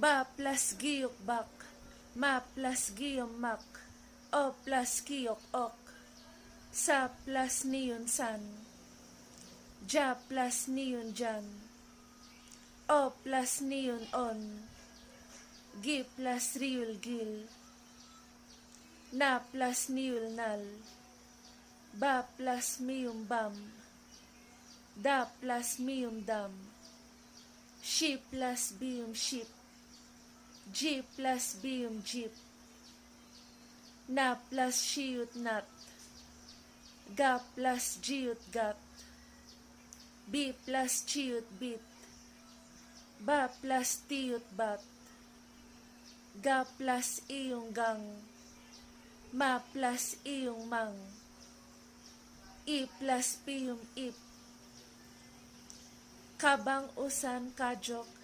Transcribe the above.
Ba plus giyok bak, ma plus giyom mak, o plus kiyok ok, sa plus niyon san, ja plus niyon jan, o plus niyon on, gi plus riyul gil, na plus niyul nal, ba plus miyum bam, da plus miyum dam, shi plus biyum ship, G plus biyum jeep, na plus shiyut nat, ga plus jiyut gat, B plus chiyut bit, ba plus tiyut bat, ga plus iyong gang, ma plus iyong mang, I plus piyum ip, kabang usan kajok,